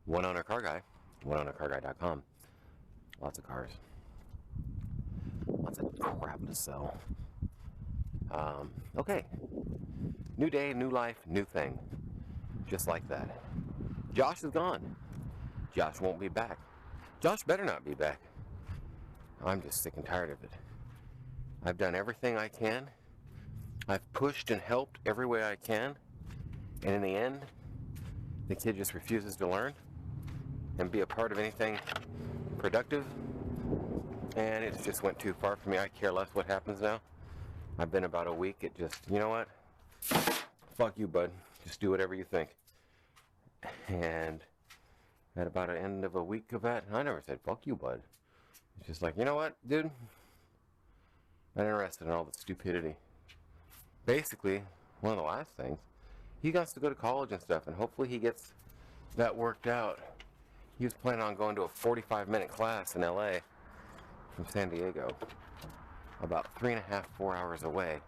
One owner car guy, oneownercarguy.com. Lots of cars, lots of crap to sell. Okay, new day, new life, new thing. Just like that. Josh is gone. Josh won't be back. Josh better not be back. I'm just sick and tired of it. I've done everything I can. I've pushed and helped every way I can. And in the end, the kid just refuses to learn and be a part of anything productive. And it just went too far for me. I care less what happens now. I've been about a week. It just, you know what? Fuck you, bud. Just do whatever you think. And at about an end of a week of that, I never said, fuck you, bud. It's just like, you know what, dude? I'm not interested in all the stupidity. Basically, one of the last things, he wants to go to college and stuff, and hopefully he gets that worked out. He was planning on going to a 45-minute class in LA from San Diego, about 3.5, 4 hours away.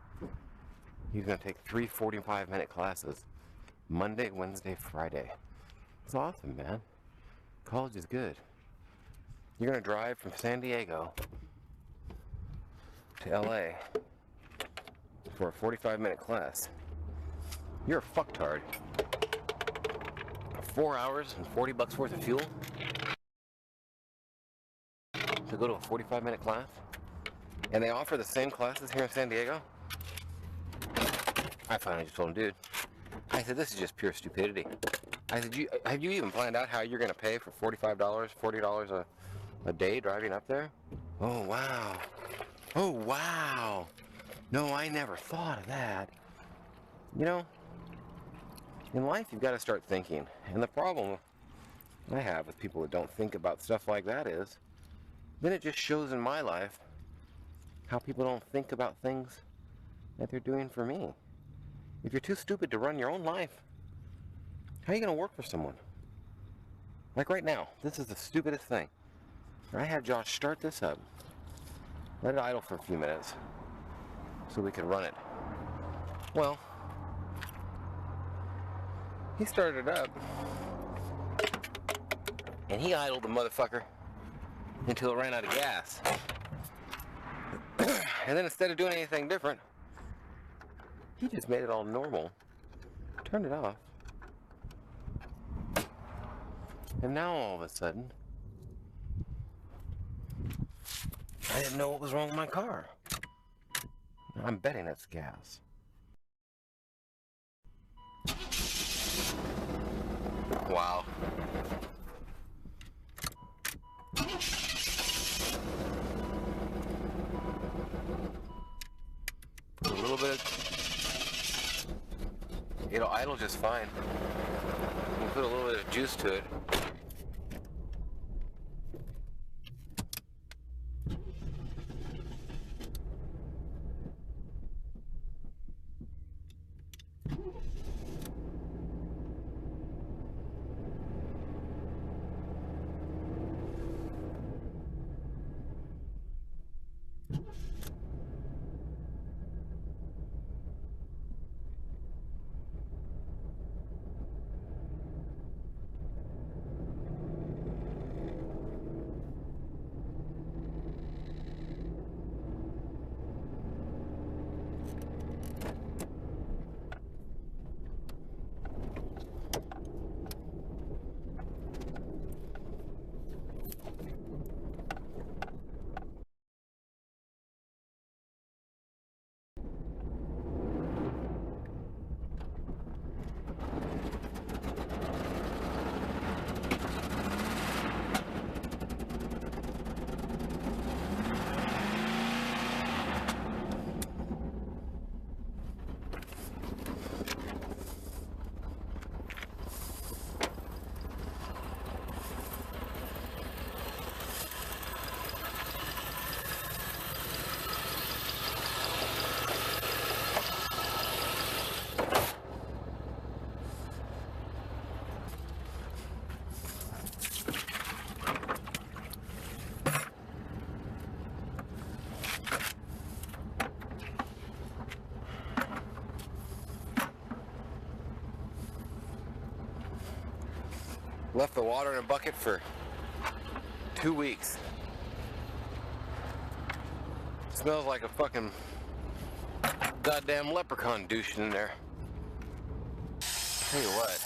He's going to take 3 45-minute classes, Monday, Wednesday, Friday. It's awesome, man. College is good. You're going to drive from San Diego to LA for a 45-minute class. You're a fucktard. 4 hours and $40 worth of fuel to go to a 45-minute class? And they offer the same classes here in San Diego? I finally just told him, dude, I said, this is just pure stupidity. I said, have you even planned out how you're going to pay for $45, $40 a day driving up there? Oh, wow. Oh, wow. No, I never thought of that. You know, in life, you've got to start thinking. And the problem I have with people that don't think about stuff like that is, then it just shows in my life how people don't think about things that they're doing for me. If you're too stupid to run your own life, how are you going to work for someone? Like right now, this is the stupidest thing. I had Josh start this up, let it idle for a few minutes, so we could run it. Well, he started it up, and he idled the motherfucker until it ran out of gas. And then instead of doing anything different, he just made it all normal, turned it off, and now all of a sudden, I didn't know what was wrong with my car. I'm betting it's gas. Wow. Put a little bit of, it'll idle just fine. We'll put a little bit of juice to it. Left the water in a bucket for 2 weeks. Smells like a fucking goddamn leprechaun douching in there. Tell you what,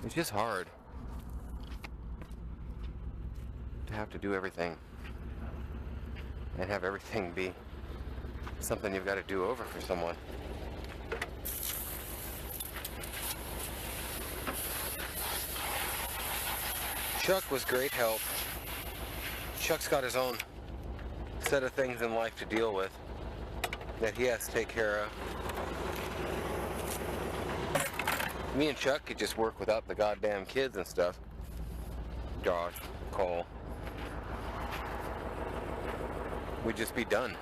it's just hard to have to do everything and have everything be something you've got to do over for someone. Chuck was great help. Chuck's got his own set of things in life to deal with that he has to take care of. Me and Chuck could just work without the goddamn kids and stuff. Josh, Cole. We'd just be done.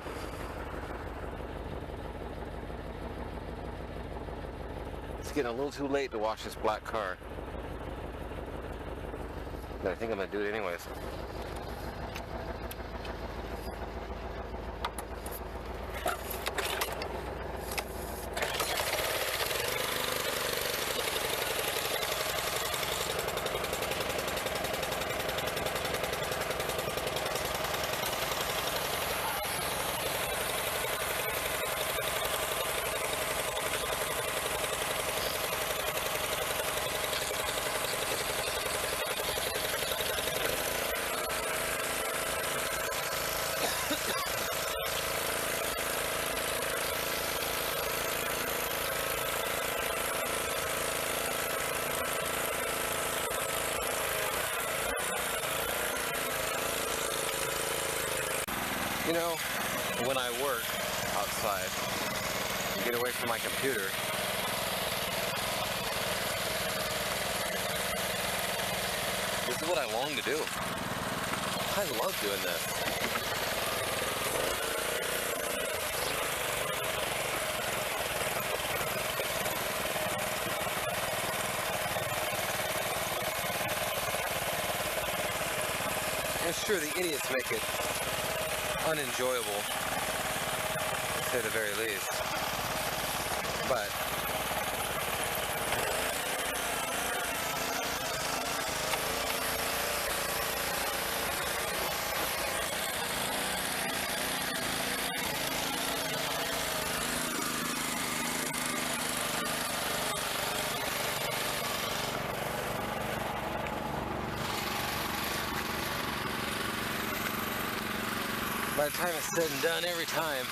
It's getting a little too late to wash this black car. But I think I'm gonna do it anyways. You know, when I work outside and get away from my computer, this is what I long to do. I love doing this. And sure, the idiots make it unenjoyable, to say the very least. But by the time it's said and done, every time,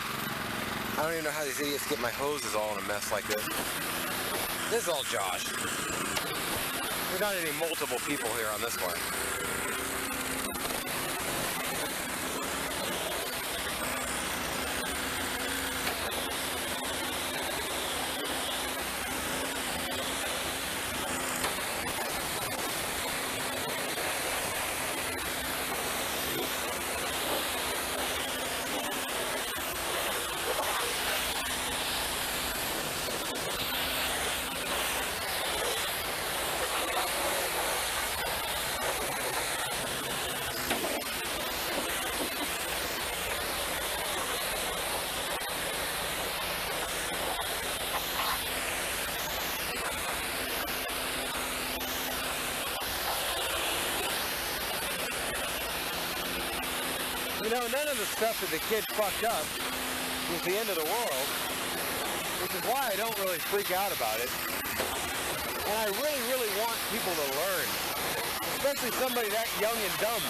I don't even know how these idiots get my hoses all in a mess like this. This is all Josh. There's not any multiple people here on this one. You know, none of the stuff that the kid fucked up was the end of the world, which is why I don't really freak out about it. And I really, really want people to learn, especially somebody that young and dumb.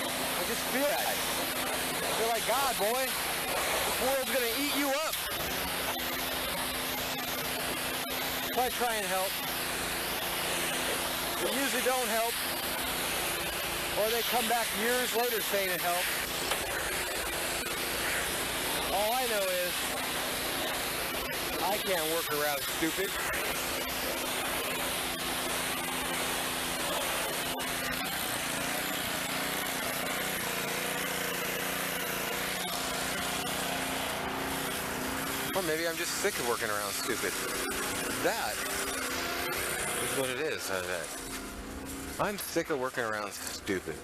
I just feel that. I feel like, God, boy, this world's gonna eat you up. So I try and help. They usually don't help. Or they come back years later saying it helped. All I know is I can't work around stupid. Or maybe I'm just sick of working around stupid. That is what it is. I'm sick of working around stupid.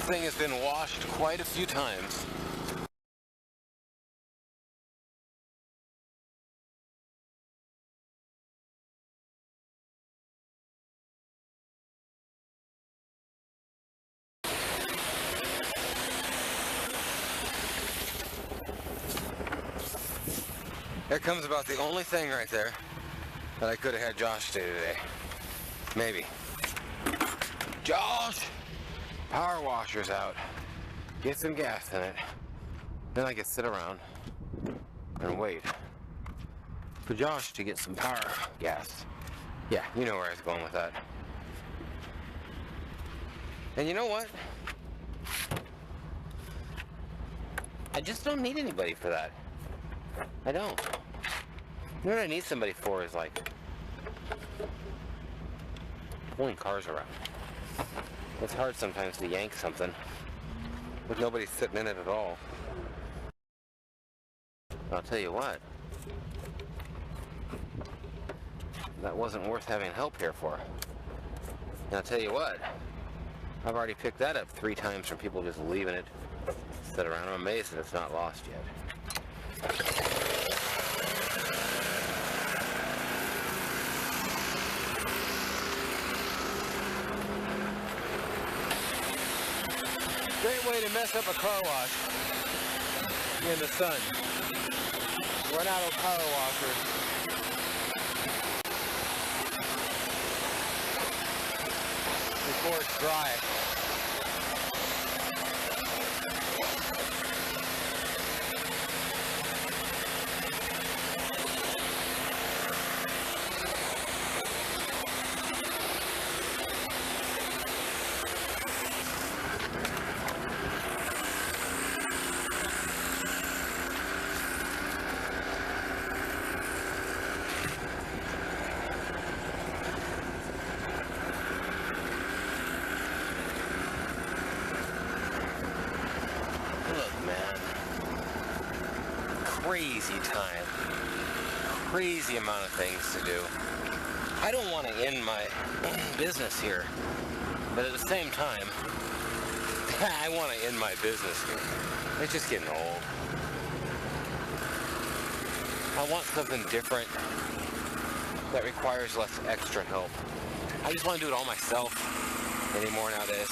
thing has been washed quite a few times. There comes about the only thing right there that I could have had Josh do today. Maybe. Josh! Power washer's out. Get some gas in it. Then I can sit around and wait for Josh to get some power gas. Yeah, you know where I was going with that. And you know what? I just don't need anybody for that. I don't. You know what I need somebody for is like pulling cars around. It's hard sometimes to yank something with nobody sitting in it at all. I'll tell you what, that wasn't worth having help here for. And I'll tell you what, I've already picked that up 3 times from people just leaving it sit around. I'm amazed that it's not lost yet. Great way to mess up a car wash in the sun. Run out of power washers. Before it's dry. Crazy time. Crazy amount of things to do. I don't want to end my business here, but at the same time, I want to end my business here. It's just getting old. I want something different that requires less extra help. I just want to do it all myself anymore nowadays.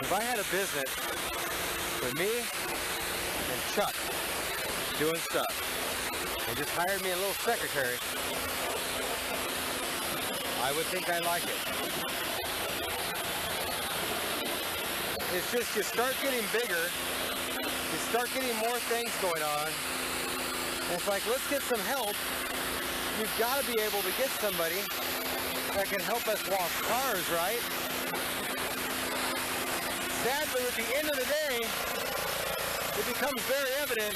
If I had a business with me and Chuck doing stuff, and just hired me a little secretary, I would think I like it. It's just you start getting bigger, you start getting more things going on, and it's like, let's get some help. You've got to be able to get somebody that can help us wash cars, right? Sadly, at the end of the day, it becomes very evident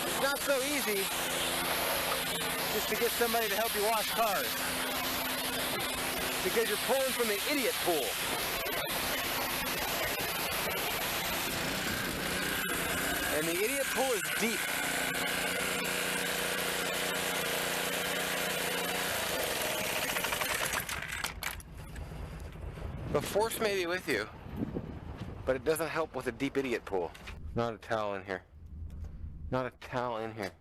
it's not so easy just to get somebody to help you wash cars, because you're pulling from the idiot pool. And the idiot pool is deep. The force may be with you, but it doesn't help with a deep idiot pool. Not a towel in here. Not a towel in here.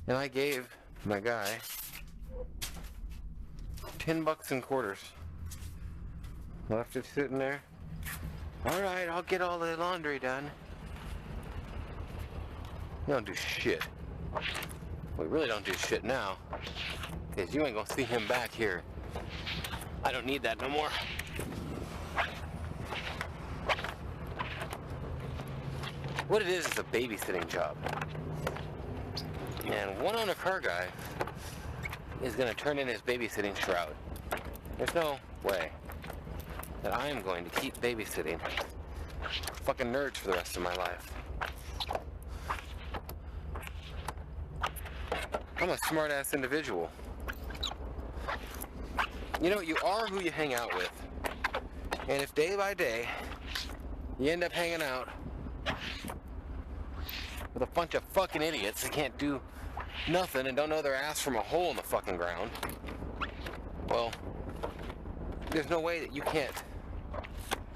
And I gave my guy $10 in quarters. Left it sitting there. All right, I'll get all the laundry done. You don't do shit. We really don't do shit now, because you ain't gonna see him back here. I don't need that no more. What it is a babysitting job. And one owner car guy is going to turn in his babysitting shroud. There's no way that I am going to keep babysitting fucking nerds for the rest of my life. I'm a smart-ass individual. You know, you are who you hang out with. And if day by day you end up hanging out with a bunch of fucking idiots that can't do nothing and don't know their ass from a hole in the fucking ground, well, there's no way that you can't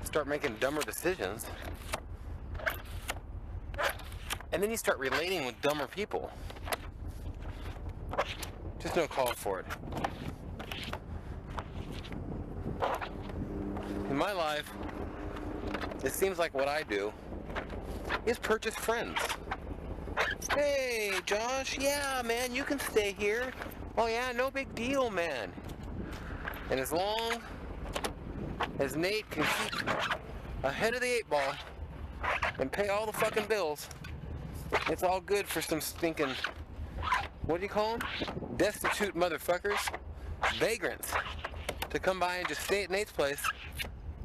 start making dumber decisions. And then you start relating with dumber people. Just no call for it. In my life, it seems like what I do is purchase friends. Hey, Josh, yeah, man, you can stay here. Oh, yeah, no big deal, man. And as long as Nate can keep ahead of the 8 ball and pay all the fucking bills, it's all good for some stinking, what do you call them? Destitute motherfuckers, vagrants, to come by and just stay at Nate's place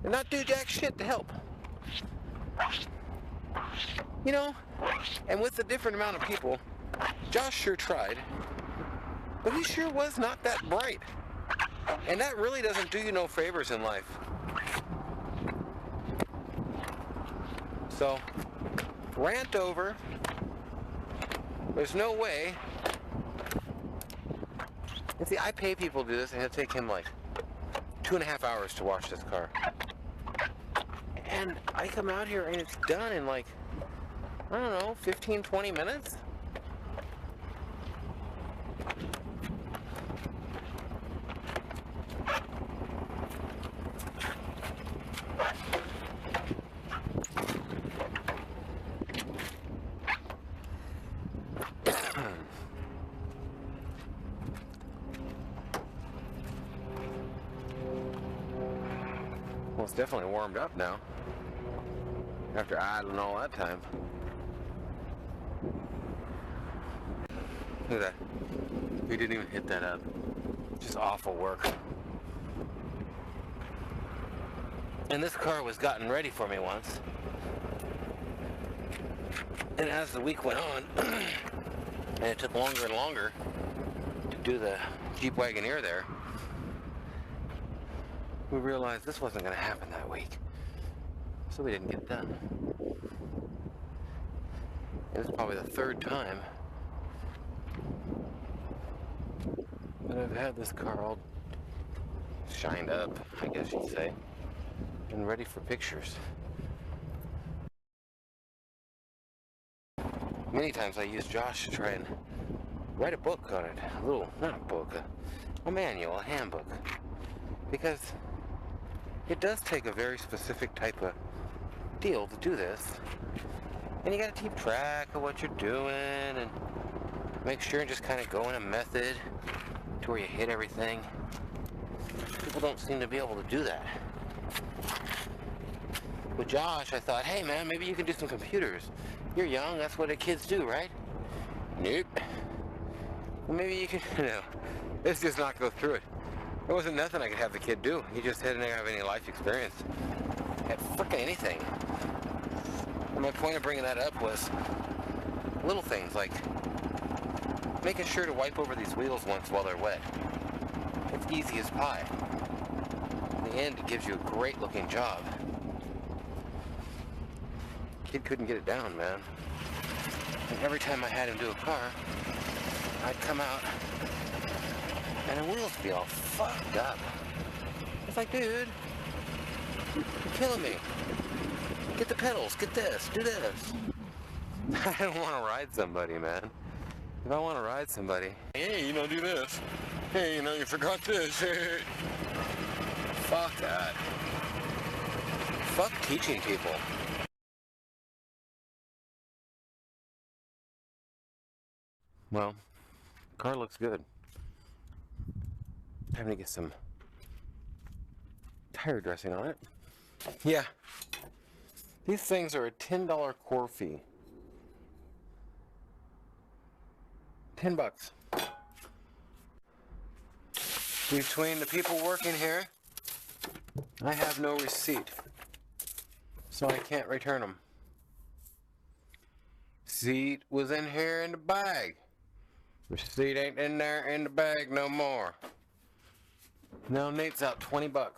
and not do jack shit to help. You know, and with the different amount of people, Josh sure tried, but he sure was not that bright. And that really doesn't do you no favors in life. So, rant over. There's no way. And see, I pay people to do this, and it'll take him like 2.5 hours to wash this car. And I come out here and it's done in like, I don't know, 15, 20 minutes? Well, it's definitely warmed up now. After idling all that time. Look at that. He didn't even hit that up. Just awful work. And this car was gotten ready for me once. And as the week went on, and it took longer and longer to do the Jeep Wagoneer there, we realized this wasn't going to happen that week. So we didn't get it done. And it's probably the third time that I've had this car all shined up, I guess you'd say, and ready for pictures. Many times I use Josh to try and write a book on it. A little, not a book, a manual, a handbook. Because it does take a very specific type of deal to do this. And you gotta keep track of what you're doing and make sure and just kind of go in a method to where you hit everything. People don't seem to be able to do that. With Josh, I thought, hey man, maybe you can do some computers. You're young, that's what the kids do, right? Nope. Well, maybe you can, let's just not go through it. There wasn't nothing I could have the kid do. He just didn't have any life experience at frickin' anything. And my point of bringing that up was little things like making sure to wipe over these wheels once while they're wet. It's easy as pie. In the end, it gives you a great looking job. Kid couldn't get it down, man. And every time I had him do a car, I'd come out and the wheels would be all fucked up. It's like, dude, you're killing me. Get the pedals, get this, do this. I don't want to ride somebody, man. If I want to ride somebody, hey, do this. Hey, you forgot this. Fuck that. Fuck teaching people. Well, car looks good. Time to get some tire dressing on it. Yeah. These things are a $10 core fee. $10. Between the people working here, I have no receipt. So I can't return them. Receipt was in here in the bag. Receipt ain't in there in the bag no more. Now Nate's out $20.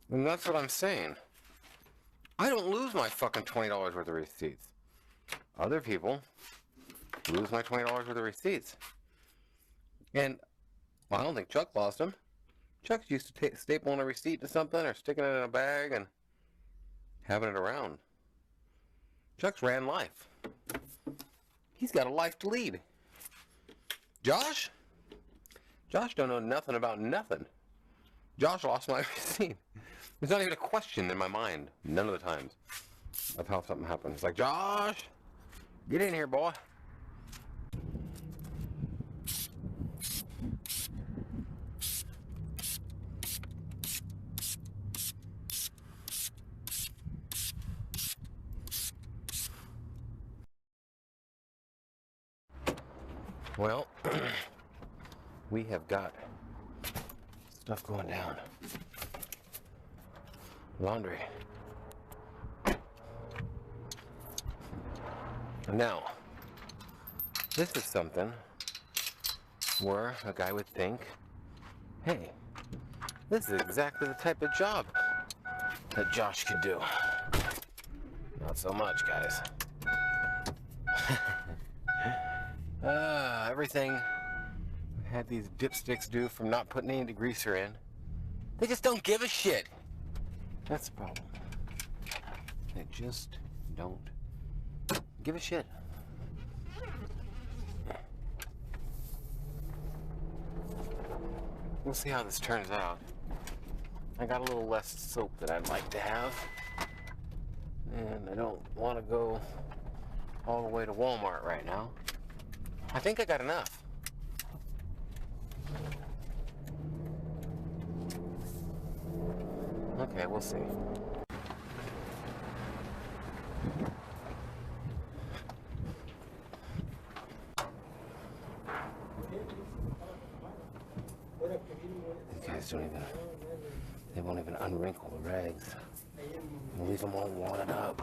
And that's what I'm saying. I don't lose my fucking $20 worth of receipts. Other people lose my $20 worth of receipts. And, well, I don't think Chuck lost them. Chuck's used to stapling a receipt to something or sticking it in a bag and having it around. Chuck's ran life. He's got a life to lead. Josh? Josh don't know nothing about nothing. Josh lost my receipt. There's not even a question in my mind, none of the times, of how something happens. It's like, Josh, get in here, boy. Well, we have got stuff going down. Laundry. Now, this is something where a guy would think, hey, this is exactly the type of job that Josh could do. Not so much, guys. Everything I had these dipsticks do from not putting any degreaser in, they just don't give a shit. That's the problem. They just don't give a shit. We'll see how this turns out. I got a little less soap than I'd like to have. And I don't want to go all the way to Walmart right now. I think I got enough. Okay, we'll see. These guys they won't even unwrinkle the rags. They'll leave them all wadded up.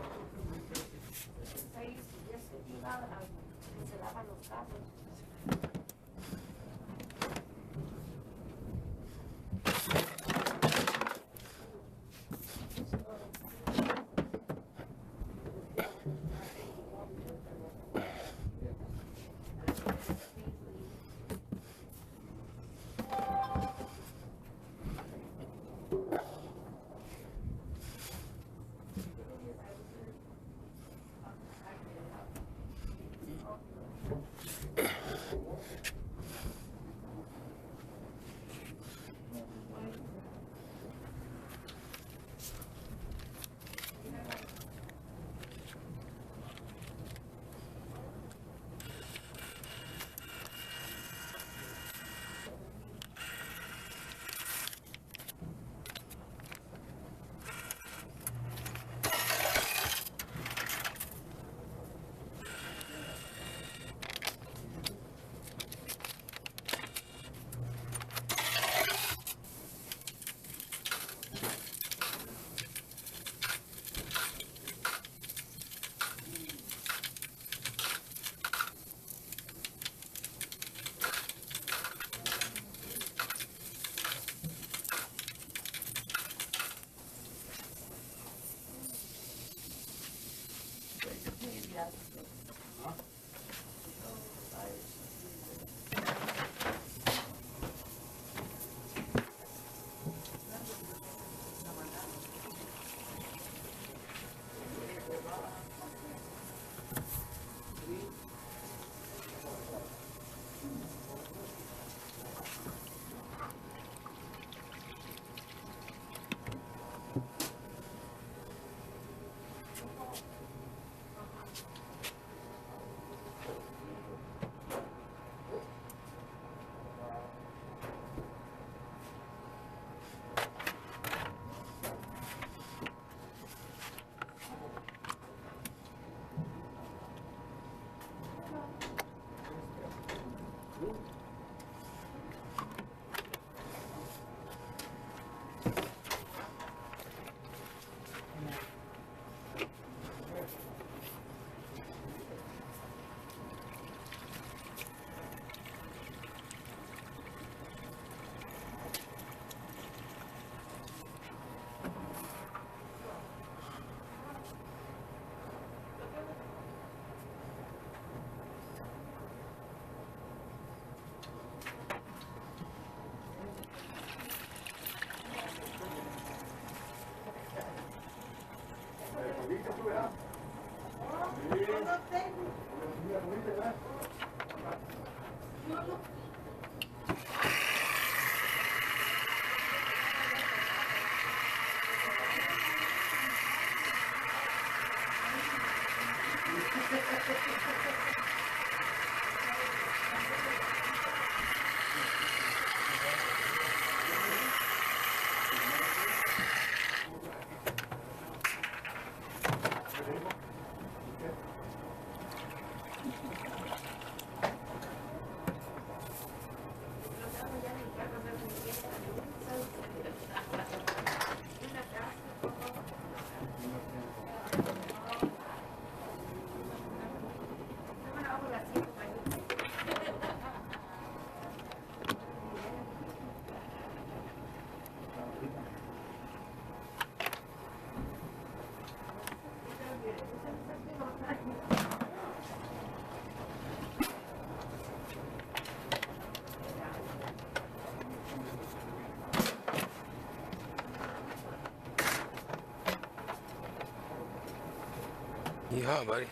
Yeah, buddy.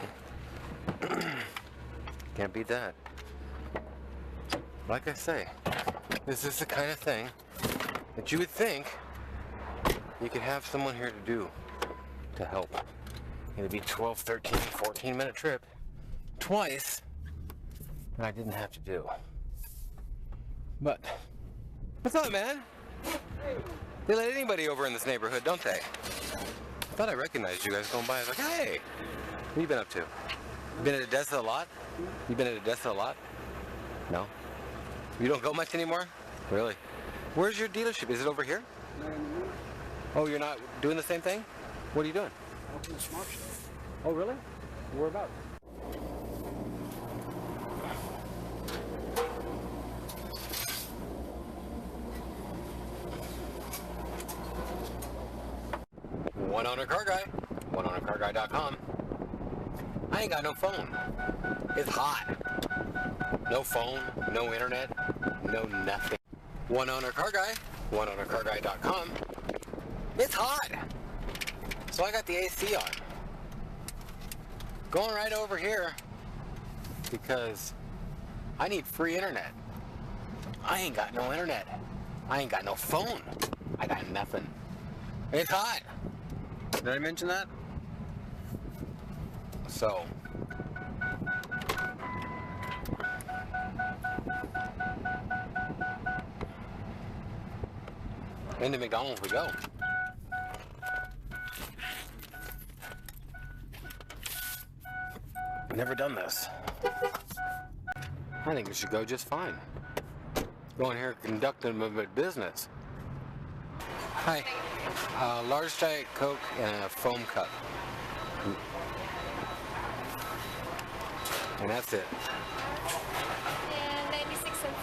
Can't beat that. Like I say, this is the kind of thing that you would think you could have someone here to do, to help. It'd be 12, 13, 14-minute trip twice that I didn't have to do. But, what's up, man? They let anybody over in this neighborhood, don't they? I thought I recognized you guys going by. I was like, hey, what you been up to? You been at Odessa a lot? You been at Odessa a lot? No? You don't go much anymore? Really? Where's your dealership? Is it over here? Not anymore. Oh, you're not doing the same thing? What are you doing? Open a smart shop. Oh, really? Where about? One owner car guy. OneOwnerCarGuy.com. I ain't got no phone. It's hot. No phone, no internet, no nothing. One owner car guy. OneOwnerCarGuy.com. It's hot. So I got the AC on. Going right over here because I need free internet. I ain't got no internet. I ain't got no phone. I got nothing. It's hot. Did I mention that? So, into McDonald's we go. Never done this. I think it should go just fine. Going here conducting a business. Hi. Large Diet Coke and a foam cup. And that's it. And 96 cents.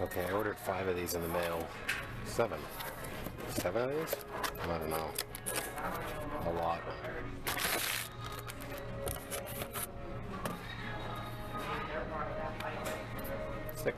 Okay, I ordered 5 of these in the mail. 7. 7 of these? I don't know. A lot. Six.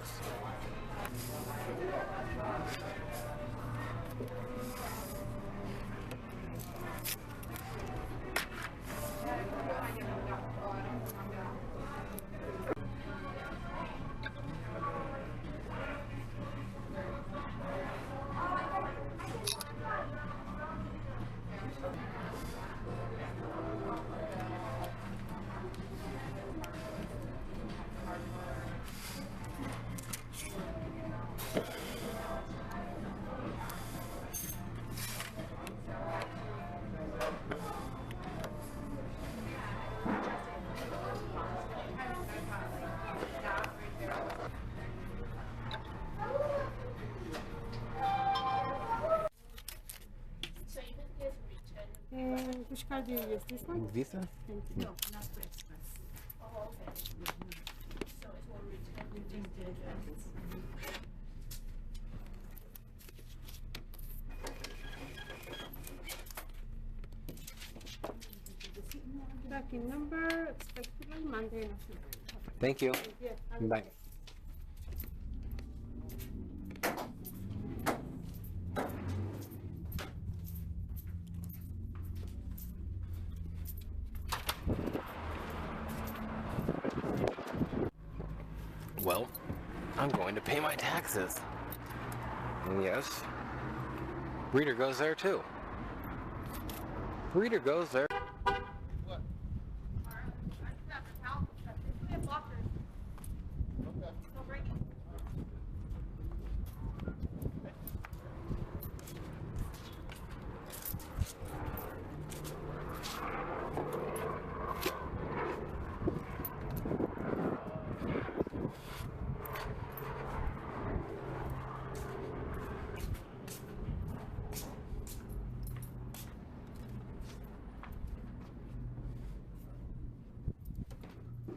Which card do you use? This one? Visa? Thank you. No, not for express. Oh, okay. So it will return the address. Back booking number, expectedly Monday afternoon. Thank you. Yes, Bye. Well, I'm going to pay my taxes. And yes, Breeder goes there too. Breeder goes there. What?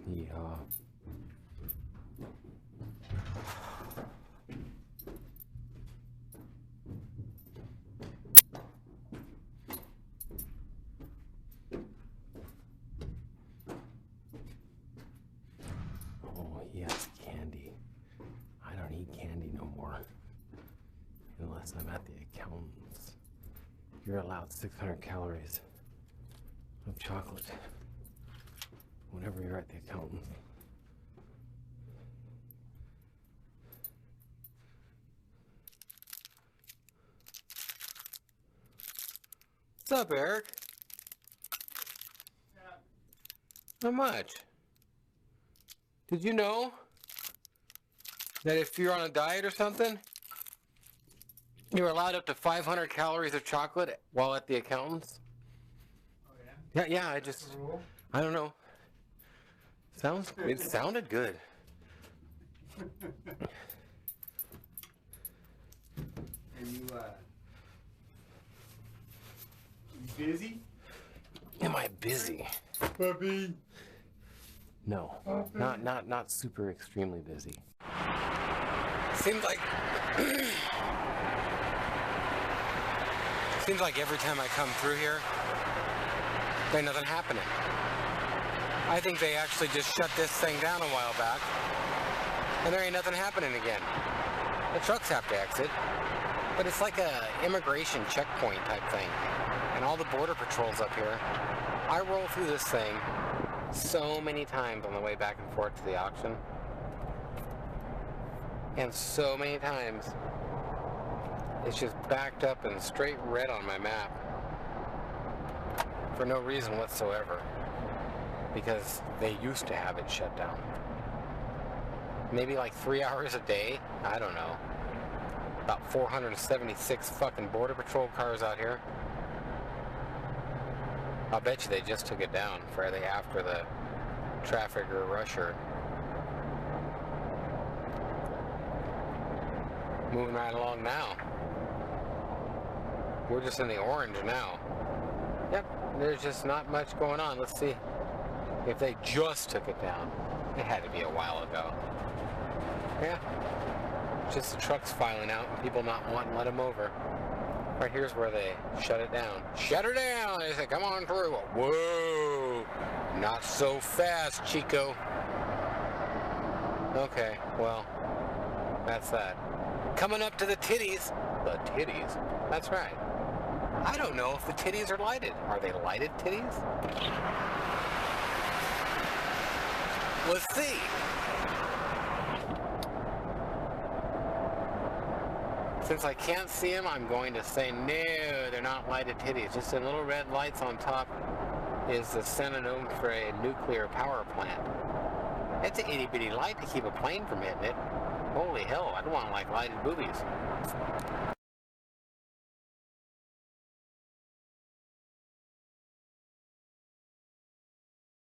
Yeah. Oh, yes, candy. I don't eat candy no more. Unless I'm at the accountant's. You're allowed 600 calories of chocolate whenever you're at the accountant. What's up, Eric? How much? Did you know that if you're on a diet or something, you're allowed up to 500 calories of chocolate while at the accountant's? Oh, yeah? Yeah, I don't know. It sounded good. Are you busy? Am I busy? Puppy. No, not super extremely busy. Seems like every time I come through here, there's nothing happening. I think they actually just shut this thing down a while back, and there ain't nothing happening again. The trucks have to exit, but it's like a immigration checkpoint type thing, and all the border patrols up here. I roll through this thing so many times on the way back and forth to the auction, and so many times it's just backed up and straight red on my map for no reason whatsoever, because they used to have it shut down. Maybe like 3 hours a day, I don't know. About 476 fucking border patrol cars out here. I'll bet you they just took it down Friday after the trafficker rusher. Moving right along now. We're just in the orange now. Yep, there's just not much going on. Let's see if they just took it down. It had to be a while ago. Yeah, just the trucks filing out and people not wanting to let them over. Right here's where they shut it down. Shut her down! They say, come on through. Whoa! Not so fast, Chico. Okay, well, that's that. Coming up to the titties. The titties? That's right. I don't know if the titties are lighted. Are they lighted titties? Let's see. Since I can't see them, I'm going to say no, they're not lighted titties. Just the little red lights on top is the synonym for a nuclear power plant. It's an itty bitty light to keep a plane from hitting it. Holy hell, I don't want like lighted boobies.